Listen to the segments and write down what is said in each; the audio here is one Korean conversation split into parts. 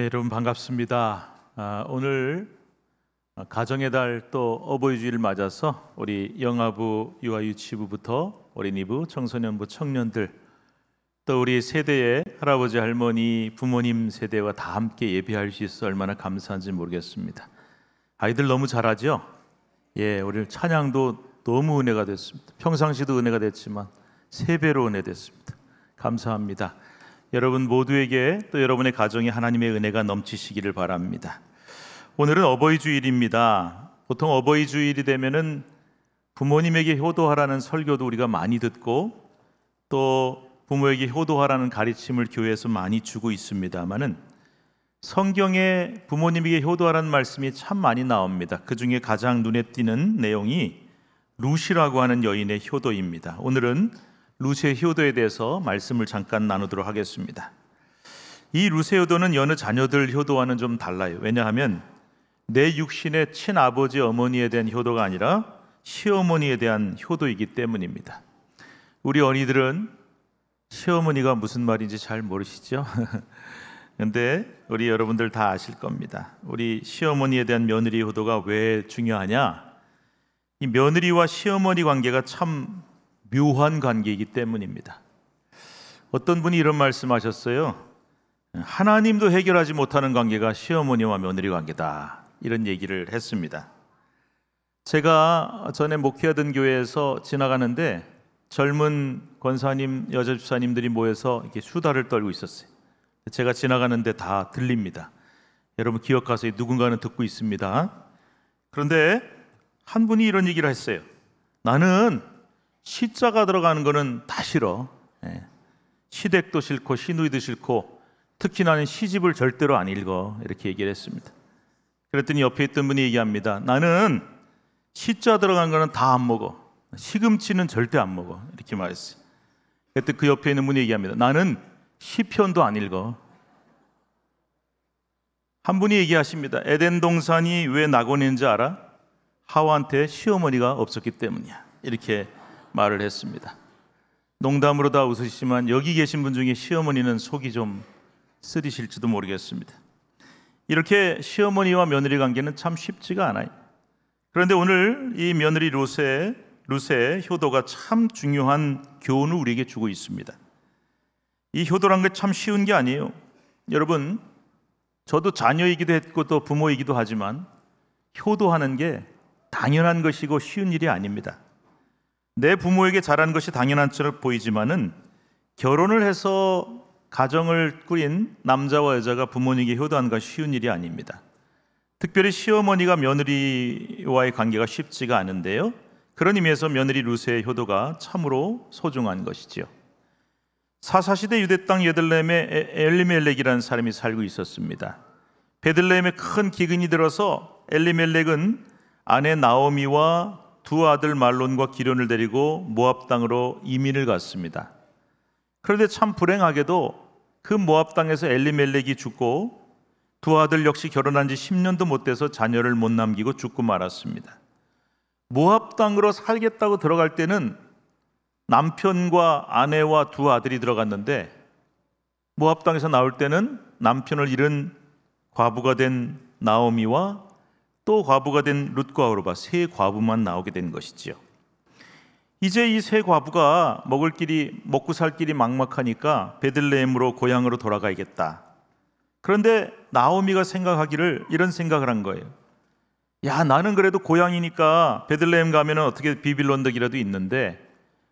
네, 여러분 반갑습니다. 오늘 가정의 달 또 어버이 주일을 맞아서 우리 영아부, 유아유치부부터 어린이부, 청소년부, 청년들 또 우리 세대의 할아버지, 할머니, 부모님 세대와 다 함께 예배할 수 있어 얼마나 감사한지 모르겠습니다. 아이들 너무 잘하죠? 예, 우리 찬양도 너무 은혜가 됐습니다. 평상시도 은혜가 됐지만 3배로 은혜 됐습니다. 감사합니다. 여러분 모두에게 또 여러분의 가정에 하나님의 은혜가 넘치시기를 바랍니다. 오늘은 어버이 주일입니다. 보통 어버이 주일이 되면은 부모님에게 효도하라는 설교도 우리가 많이 듣고 또 부모에게 효도하라는 가르침을 교회에서 많이 주고 있습니다만은 성경에 부모님에게 효도하라는 말씀이 참 많이 나옵니다. 그 중에 가장 눈에 띄는 내용이 룻이라고 하는 여인의 효도입니다. 오늘은 룻의 효도에 대해서 말씀을 잠깐 나누도록 하겠습니다. 이 룻의 효도는 여느 자녀들 효도와는 좀 달라요. 왜냐하면 내 육신의 친아버지, 어머니에 대한 효도가 아니라 시어머니에 대한 효도이기 때문입니다. 우리 어린이들은 시어머니가 무슨 말인지 잘 모르시죠? 그런데 우리 여러분들 다 아실 겁니다. 우리 시어머니에 대한 며느리 효도가 왜 중요하냐? 이 며느리와 시어머니 관계가 참 묘한 관계이기 때문입니다. 어떤 분이 이런 말씀하셨어요. 하나님도 해결하지 못하는 관계가 시어머니와 며느리 관계다, 이런 얘기를 했습니다. 제가 전에 목회하던 교회에서 지나가는데 젊은 권사님, 여자 집사님들이 모여서 이렇게 수다를 떨고 있었어요. 제가 지나가는데 다 들립니다. 여러분 기억하세요. 누군가는 듣고 있습니다. 그런데 한 분이 이런 얘기를 했어요. 나는 시자가 들어가는 거는 다 싫어. 시댁도 싫고 시누이도 싫고 특히 나는 시집을 절대로 안 읽어, 이렇게 얘기를 했습니다. 그랬더니 옆에 있던 분이 얘기합니다. 나는 시자 들어간 거는 다 안 먹어. 시금치는 절대 안 먹어, 이렇게 말했어요. 그때 그 옆에 있는 분이 얘기합니다. 나는 시편도 안 읽어. 한 분이 얘기하십니다. 에덴 동산이 왜 낙원인지 알아? 하와한테 시어머니가 없었기 때문이야, 이렇게 말을 했습니다. 농담으로 다 웃으시지만 여기 계신 분 중에 시어머니는 속이 좀 쓰리실지도 모르겠습니다. 이렇게 시어머니와 며느리 관계는 참 쉽지가 않아요. 그런데 오늘 이 며느리 룻의 효도가 참 중요한 교훈을 우리에게 주고 있습니다. 이 효도란 게 참 쉬운 게 아니에요. 여러분, 저도 자녀이기도 했고 또 부모이기도 하지만 효도하는 게 당연한 것이고 쉬운 일이 아닙니다. 내 부모에게 잘하는 것이 당연한 것처럼 보이지만은 결혼을 해서 가정을 꾸린 남자와 여자가 부모님에게 효도하는 것이 쉬운 일이 아닙니다. 특별히 시어머니가 며느리와의 관계가 쉽지가 않은데요. 그런 의미에서 며느리 룻의 효도가 참으로 소중한 것이지요. 사사시대 유대 땅 베들레헴에 엘리멜렉이라는 사람이 살고 있었습니다. 베들레헴에 큰 기근이 들어서 엘리멜렉은 아내 나오미와 두 아들 말론과 기련을 데리고 모압 땅으로 이민을 갔습니다. 그런데 참 불행하게도 그 모압 땅에서 엘리멜렉이 죽고 두 아들 역시 결혼한 지 10년도 못 돼서 자녀를 못 남기고 죽고 말았습니다. 모압 땅으로 살겠다고 들어갈 때는 남편과 아내와 두 아들이 들어갔는데 모압 땅에서 나올 때는 남편을 잃은 과부가 된 나오미와 또 과부가 된 룻과 오르바, 3과부만 나오게 된 것이지요. 이제 이 3과부가 먹고 살 길이 막막하니까 베들레헴으로 고향으로 돌아가야겠다. 그런데 나오미가 이런 생각을 한 거예요. 야, 나는 그래도 고향이니까 베들레헴 가면 어떻게 비빌 언덕이라도 있는데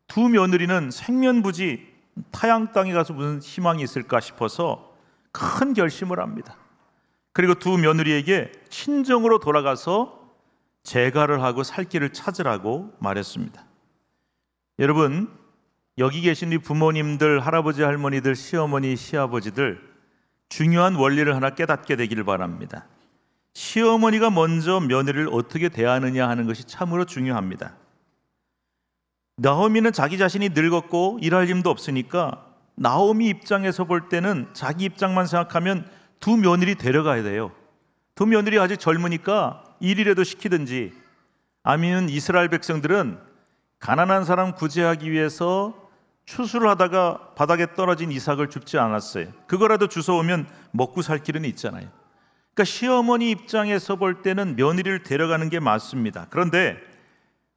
두 며느리는 생면부지 타양 땅에 가서 무슨 희망이 있을까 싶어서 큰 결심을 합니다. 그리고 두 며느리에게 친정으로 돌아가서 재가를 하고 살 길을 찾으라고 말했습니다. 여러분, 여기 계신 이 부모님들, 할아버지, 할머니들, 시어머니, 시아버지들, 중요한 원리를 하나 깨닫게 되기를 바랍니다. 시어머니가 먼저 며느리를 어떻게 대하느냐 하는 것이 참으로 중요합니다. 나오미는 자기 자신이 늙었고 일할 힘도 없으니까 나오미 입장에서 볼 때는 자기 입장만 생각하면 두 며느리 데려가야 돼요. 두 며느리 아직 젊으니까 일이라도 시키든지, 아니면 이스라엘 백성들은 가난한 사람 구제하기 위해서 추수를 하다가 바닥에 떨어진 이삭을 줍지 않았어요. 그거라도 주워오면 먹고 살 길은 있잖아요. 그러니까 시어머니 입장에서 볼 때는 며느리를 데려가는 게 맞습니다. 그런데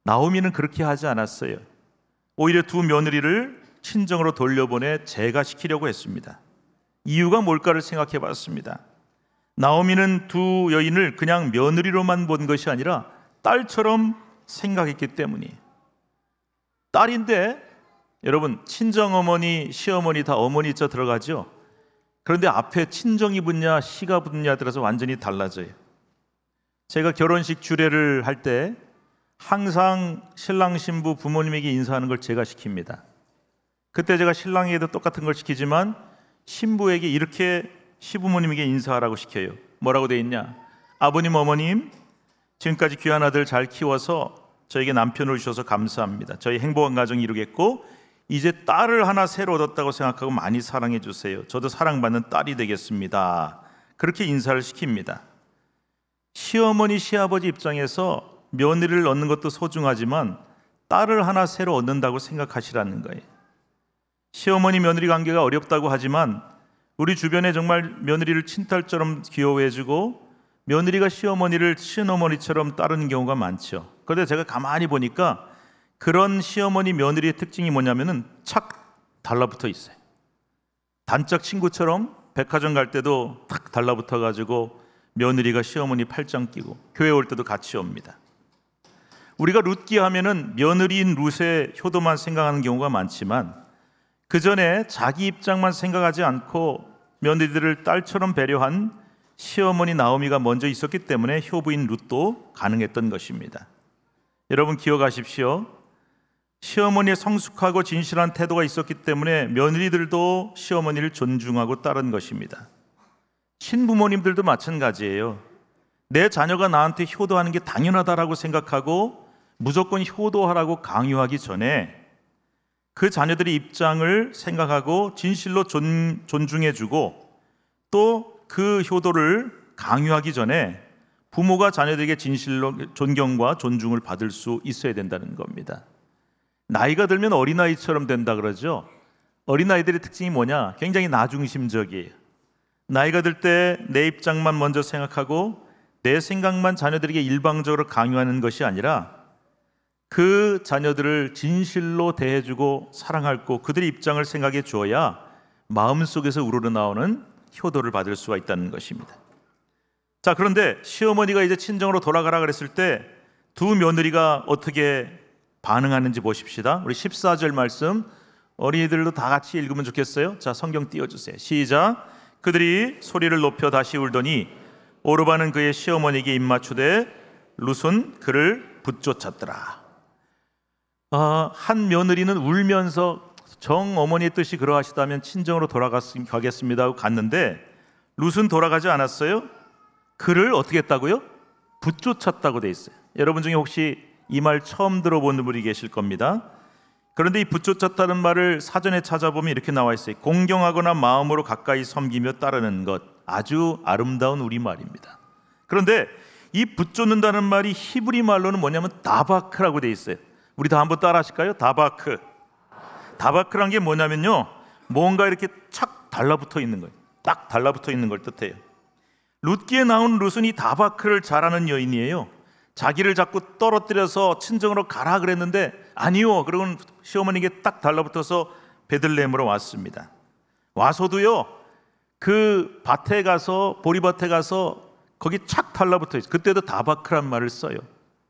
나오미는 그렇게 하지 않았어요. 오히려 두 며느리를 친정으로 돌려보내 제가시키려고 했습니다. 이유가 뭘까를 생각해 봤습니다. 나오미는 두 여인을 그냥 며느리로만 본 것이 아니라 딸처럼 생각했기 때문이에요. 딸인데 여러분, 친정어머니, 시어머니 다 어머니 자 들어가죠. 그런데 앞에 친정이 붙냐 시가 붙냐 들어서 완전히 달라져요. 제가 결혼식 주례를 할 때 항상 신랑 신부 부모님에게 인사하는 걸 제가 시킵니다. 그때 제가 신랑에게도 똑같은 걸 시키지만 신부에게 이렇게 시부모님에게 인사하라고 시켜요. 뭐라고 돼 있냐? 아버님, 어머님, 지금까지 귀한 아들 잘 키워서 저에게 남편을 주셔서 감사합니다. 저희 행복한 가정 이루겠고 이제 딸을 하나 새로 얻었다고 생각하고 많이 사랑해 주세요. 저도 사랑받는 딸이 되겠습니다. 그렇게 인사를 시킵니다. 시어머니, 시아버지 입장에서 며느리를 얻는 것도 소중하지만 딸을 하나 새로 얻는다고 생각하시라는 거예요. 시어머니 며느리 관계가 어렵다고 하지만 우리 주변에 정말 며느리를 친딸처럼 귀여워해주고 며느리가 시어머니를 친어머니처럼 따르는 경우가 많죠. 그런데 제가 가만히 보니까 그런 시어머니 며느리의 특징이 뭐냐면은 착 달라붙어 있어요. 단짝 친구처럼 백화점 갈 때도 탁 달라붙어 가지고 며느리가 시어머니 팔짱 끼고 교회 올 때도 같이 옵니다. 우리가 룻기 하면은 며느리인 룻의 효도만 생각하는 경우가 많지만 그 전에 자기 입장만 생각하지 않고 며느리들을 딸처럼 배려한 시어머니 나오미가 먼저 있었기 때문에 효부인 룻도 가능했던 것입니다. 여러분 기억하십시오. 시어머니의 성숙하고 진실한 태도가 있었기 때문에 며느리들도 시어머니를 존중하고 따른 것입니다. 친부모님들도 마찬가지예요. 내 자녀가 나한테 효도하는 게 당연하다라고 생각하고 무조건 효도하라고 강요하기 전에 그 자녀들의 입장을 생각하고 진실로 존중해주고 또 그 효도를 강요하기 전에 부모가 자녀들에게 진실로 존경과 존중을 받을 수 있어야 된다는 겁니다. 나이가 들면 어린아이처럼 된다 그러죠. 어린아이들의 특징이 뭐냐? 굉장히 나중심적이에요. 나이가 들 때 내 입장만 먼저 생각하고 내 생각만 자녀들에게 일방적으로 강요하는 것이 아니라 그 자녀들을 진실로 대해주고 사랑하고 그들의 입장을 생각해 주어야 마음속에서 우러나오는 효도를 받을 수가 있다는 것입니다. 자, 그런데 시어머니가 이제 친정으로 돌아가라 그랬을 때 두 며느리가 어떻게 반응하는지 보십시다. 우리 14절 말씀 어린이들도 다 같이 읽으면 좋겠어요. 자, 성경 띄워주세요. 시작. 그들이 소리를 높여 다시 울더니 오르바는 그의 시어머니에게 입맞추되 룻은 그를 붙쫓았더라. 한 며느리는 울면서 정 어머니의 뜻이 그러하시다면 친정으로 돌아가겠습니다 하고 갔는데 룻은 돌아가지 않았어요. 그를 어떻게 했다고요? 붙쫓았다고 돼 있어요. 여러분 중에 혹시 이 말 처음 들어본 분이 계실 겁니다. 그런데 이 붙쫓았다는 말을 사전에 찾아보면 이렇게 나와 있어요. 공경하거나 마음으로 가까이 섬기며 따르는 것. 아주 아름다운 우리말입니다. 그런데 이 붙쫓는다는 말이 히브리 말로는 뭐냐면 다바크라고 돼 있어요. 우리 다 한번 따라 하실까요? 다바크. 다바크란 게 뭐냐면요, 뭔가 이렇게 착 달라붙어 있는 거예요. 딱 달라붙어 있는 걸 뜻해요. 룻기에 나온 룻은 이 다바크를 잘하는 여인이에요. 자기를 자꾸 떨어뜨려서 친정으로 가라 그랬는데 아니요, 그러고는 시어머니에게 딱 달라붙어서 베들레헴으로 왔습니다. 와서도요, 그 밭에 가서 보리밭에 가서 거기 착 달라붙어 있어요. 그때도 다바크란 말을 써요.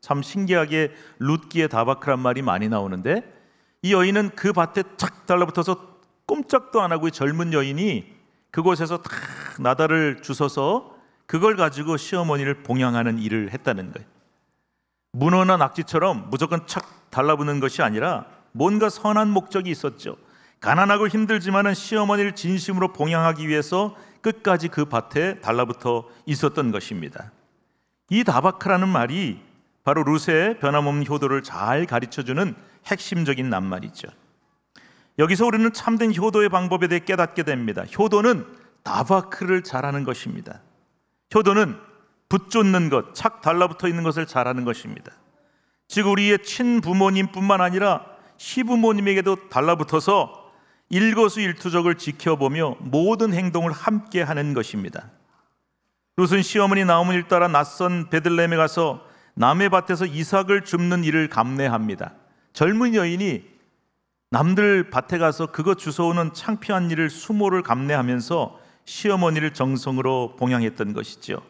참 신기하게 룻기에 다바크란 말이 많이 나오는데 이 여인은 그 밭에 착 달라붙어서 꼼짝도 안 하고 이 젊은 여인이 그곳에서 탁 나달을 주워서 그걸 가지고 시어머니를 봉양하는 일을 했다는 거예요. 문어나 낙지처럼 무조건 착 달라붙는 것이 아니라 뭔가 선한 목적이 있었죠. 가난하고 힘들지만은 시어머니를 진심으로 봉양하기 위해서 끝까지 그 밭에 달라붙어 있었던 것입니다. 이 다바크라는 말이 바로 룻의 변함없는 효도를 잘 가르쳐주는 핵심적인 낱말이죠. 여기서 우리는 참된 효도의 방법에 대해 깨닫게 됩니다. 효도는 다바크를 잘하는 것입니다. 효도는 붙쫓는 것, 착 달라붙어 있는 것을 잘하는 것입니다. 즉 우리의 친부모님뿐만 아니라 시부모님에게도 달라붙어서 일거수일투족을 지켜보며 모든 행동을 함께 하는 것입니다. 룻은 시어머니 나오미를 따라 낯선 베들레헴에 가서 남의 밭에서 이삭을 줍는 일을 감내합니다. 젊은 여인이 남들 밭에 가서 그것 주워오는 창피한 일을 수모를 감내하면서 시어머니를 정성으로 봉양했던 것이죠.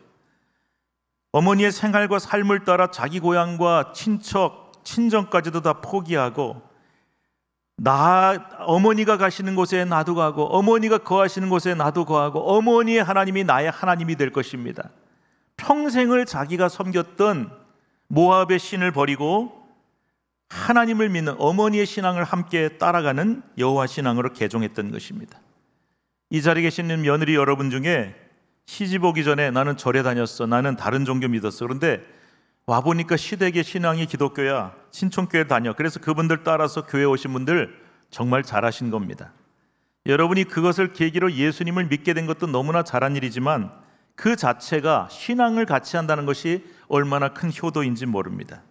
어머니의 생활과 삶을 따라 자기 고향과 친척, 친정까지도 다 포기하고 어머니가 가시는 곳에 나도 가고 어머니가 거하시는 곳에 나도 거하고 어머니의 하나님이 나의 하나님이 될 것입니다. 평생을 자기가 섬겼던 모압의 신을 버리고 하나님을 믿는 어머니의 신앙을 함께 따라가는 여호와 신앙으로 개종했던 것입니다. 이 자리에 계시는 며느리 여러분 중에 시집 오기 전에 나는 절에 다녔어, 나는 다른 종교 믿었어, 그런데 와보니까 시댁의 신앙이 기독교야, 신촌교회 다녀, 그래서 그분들 따라서 교회 오신 분들 정말 잘하신 겁니다. 여러분이 그것을 계기로 예수님을 믿게 된 것도 너무나 잘한 일이지만 그 자체가 신앙을 같이 한다는 것이 얼마나 큰 효도인지 모릅니다.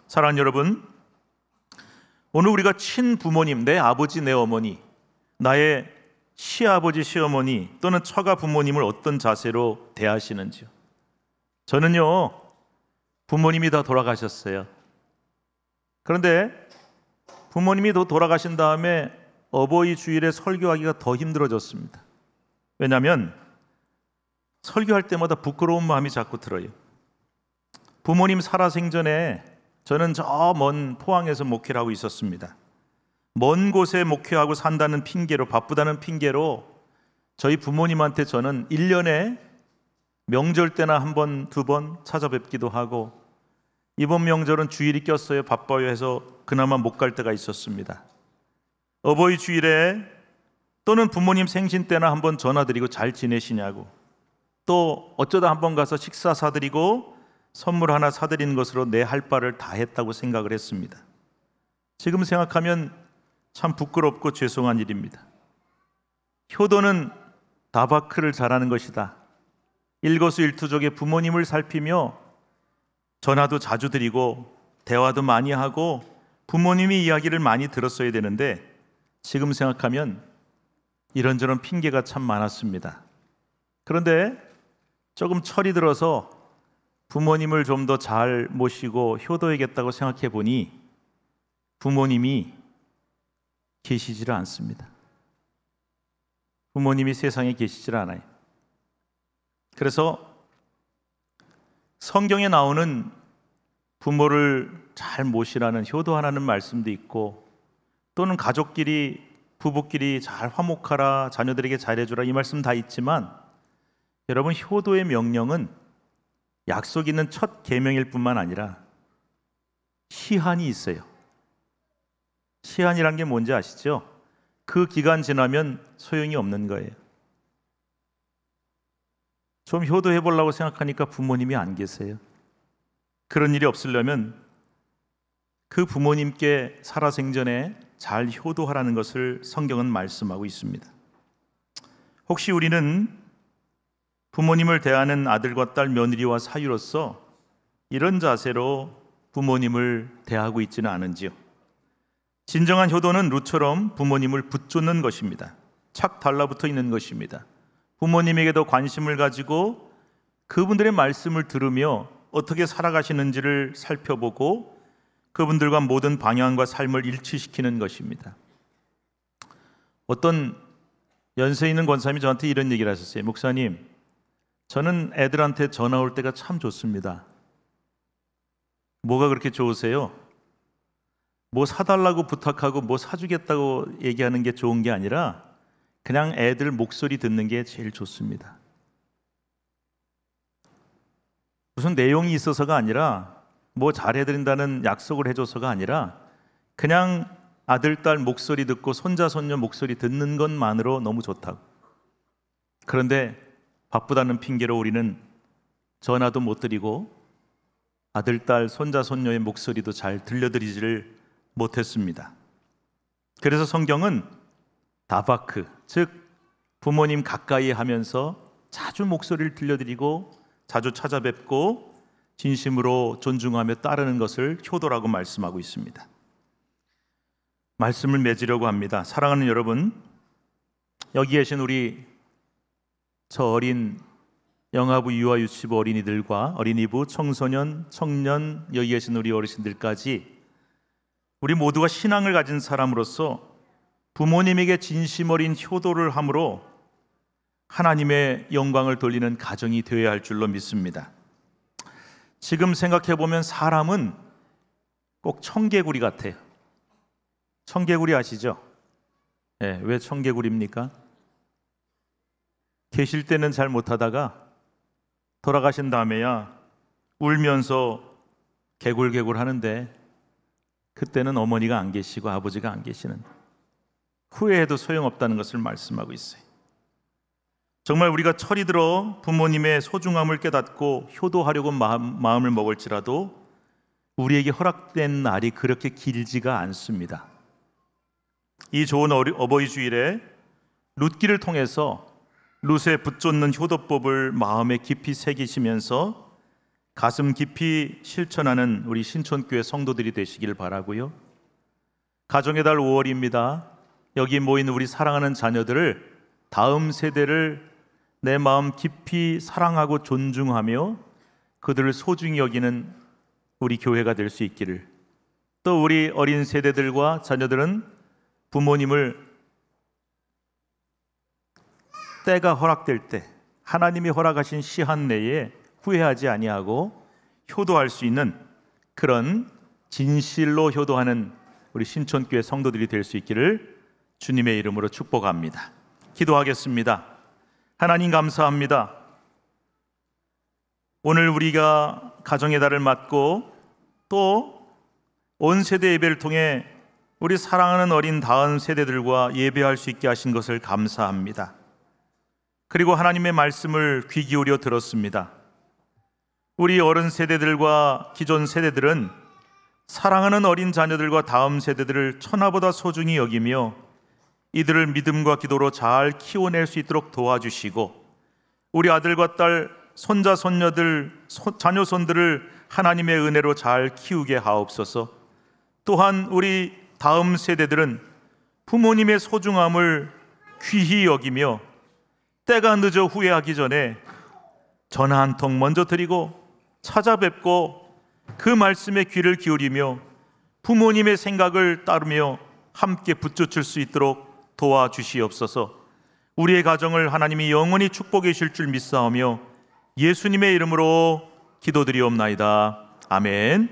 사랑하는 여러분, 오늘 우리가 친부모님, 내 아버지, 내 어머니, 나의 시아버지, 시어머니 또는 처가 부모님을 어떤 자세로 대하시는지요? 저는요, 부모님이 다 돌아가셨어요. 그런데 부모님이 더 돌아가신 다음에 어버이 주일에 설교하기가 더 힘들어졌습니다. 왜냐하면 설교할 때마다 부끄러운 마음이 자꾸 들어요. 부모님 살아생전에 저는 저 먼 포항에서 목회를 하고 있었습니다. 먼 곳에 목회하고 산다는 핑계로, 바쁘다는 핑계로 저희 부모님한테 저는 1년에 명절 때나 한 번, 두 번 찾아뵙기도 하고 이번 명절은 주일이 꼈어요, 바빠요 해서 그나마 못 갈 때가 있었습니다. 어버이 주일에 또는 부모님 생신 때나 한번 전화드리고 잘 지내시냐고, 또 어쩌다 한번 가서 식사 사드리고 선물 하나 사드리는 것으로 내 할 바를 다 했다고 생각을 했습니다. 지금 생각하면 참 부끄럽고 죄송한 일입니다. 효도는 다바크를 잘하는 것이다. 일거수일투족의 부모님을 살피며 전화도 자주 드리고 대화도 많이 하고 부모님이 이야기를 많이 들었어야 되는데 지금 생각하면 이런저런 핑계가 참 많았습니다. 그런데 조금 철이 들어서 부모님을 좀 더 잘 모시고 효도해야겠다고 생각해 보니 부모님이 계시지를 않습니다. 부모님이 세상에 계시질 않아요. 그래서 성경에 나오는 부모를 잘 모시라는 효도하라는 말씀도 있고, 또는 가족끼리, 부부끼리 잘 화목하라, 자녀들에게 잘해주라, 이 말씀 다 있지만 여러분, 효도의 명령은 약속 있는 첫 계명일 뿐만 아니라 시한이 있어요. 시한이란 게 뭔지 아시죠? 그 기간 지나면 소용이 없는 거예요. 좀 효도해 보려고 생각하니까 부모님이 안 계세요. 그런 일이 없으려면 그 부모님께 살아생전에 잘 효도하라는 것을 성경은 말씀하고 있습니다. 혹시 우리는 부모님을 대하는 아들과 딸, 며느리와 사위로서 이런 자세로 부모님을 대하고 있지는 않은지요? 진정한 효도는 룻처럼 부모님을 붙쫓는 것입니다. 착 달라붙어 있는 것입니다. 부모님에게도 관심을 가지고 그분들의 말씀을 들으며 어떻게 살아가시는지를 살펴보고 그분들과 모든 방향과 삶을 일치시키는 것입니다. 어떤 연세 있는 권사님이 저한테 이런 얘기를 하셨어요. 목사님, 저는 애들한테 전화 올 때가 참 좋습니다. 뭐가 그렇게 좋으세요? 뭐 사달라고 부탁하고 뭐 사주겠다고 얘기하는 게 좋은 게 아니라 그냥 애들 목소리 듣는 게 제일 좋습니다. 무슨 내용이 있어서가 아니라, 뭐 잘해드린다는 약속을 해줘서가 아니라 그냥 아들, 딸 목소리 듣고 손자, 손녀 목소리 듣는 것만으로 너무 좋다고. 그런데 바쁘다는 핑계로 우리는 전화도 못 드리고 아들, 딸, 손자, 손녀의 목소리도 잘 들려드리지를 못했습니다. 그래서 성경은 다바크, 즉 부모님 가까이 하면서 자주 목소리를 들려드리고 자주 찾아뵙고 진심으로 존중하며 따르는 것을 효도라고 말씀하고 있습니다. 말씀을 맺으려고 합니다. 사랑하는 여러분, 여기 계신 우리 저 어린 영아부, 유아, 유치부 어린이들과 어린이부, 청소년, 청년, 여기 계신 우리 어르신들까지 우리 모두가 신앙을 가진 사람으로서 부모님에게 진심 어린 효도를 함으로 하나님의 영광을 돌리는 가정이 되어야 할 줄로 믿습니다. 지금 생각해 보면 사람은 꼭 청개구리 같아요. 청개구리 아시죠? 네, 왜 청개구리입니까? 계실 때는 잘 못하다가 돌아가신 다음에야 울면서 개굴개굴 하는데, 그때는 어머니가 안 계시고 아버지가 안 계시는, 후회해도 소용없다는 것을 말씀하고 있어요. 정말 우리가 철이 들어 부모님의 소중함을 깨닫고 효도하려고 마음을 먹을지라도 우리에게 허락된 날이 그렇게 길지가 않습니다. 이 좋은 어버이 주일에 룻기를 통해서 룻에 붙쫓는 효도법을 마음에 깊이 새기시면서 가슴 깊이 실천하는 우리 신촌교회 성도들이 되시길 바라고요. 가정의 달 5월입니다. 여기 모인 우리 사랑하는 자녀들을, 다음 세대를 내 마음 깊이 사랑하고 존중하며 그들을 소중히 여기는 우리 교회가 될 수 있기를, 또 우리 어린 세대들과 자녀들은 부모님을 때가 허락될 때, 하나님이 허락하신 시한 내에 후회하지 아니하고 효도할 수 있는 그런 진실로 효도하는 우리 신촌교회 성도들이 될 수 있기를 주님의 이름으로 축복합니다. 기도하겠습니다. 하나님 감사합니다. 오늘 우리가 가정의 달을 맞고 또 온 세대 예배를 통해 우리 사랑하는 어린 다음 세대들과 예배할 수 있게 하신 것을 감사합니다. 그리고 하나님의 말씀을 귀 기울여 들었습니다. 우리 어른 세대들과 기존 세대들은 사랑하는 어린 자녀들과 다음 세대들을 천하보다 소중히 여기며 이들을 믿음과 기도로 잘 키워낼 수 있도록 도와주시고, 우리 아들과 딸, 손자, 손녀들, 자녀손들을 하나님의 은혜로 잘 키우게 하옵소서. 또한 우리 다음 세대들은 부모님의 소중함을 귀히 여기며 때가 늦어 후회하기 전에 전화 한 통 먼저 드리고 찾아뵙고 그 말씀에 귀를 기울이며 부모님의 생각을 따르며 함께 붙여줄 수 있도록 도와주시옵소서. 우리의 가정을 하나님이 영원히 축복해 주실 줄 믿사오며 예수님의 이름으로 기도드리옵나이다. 아멘.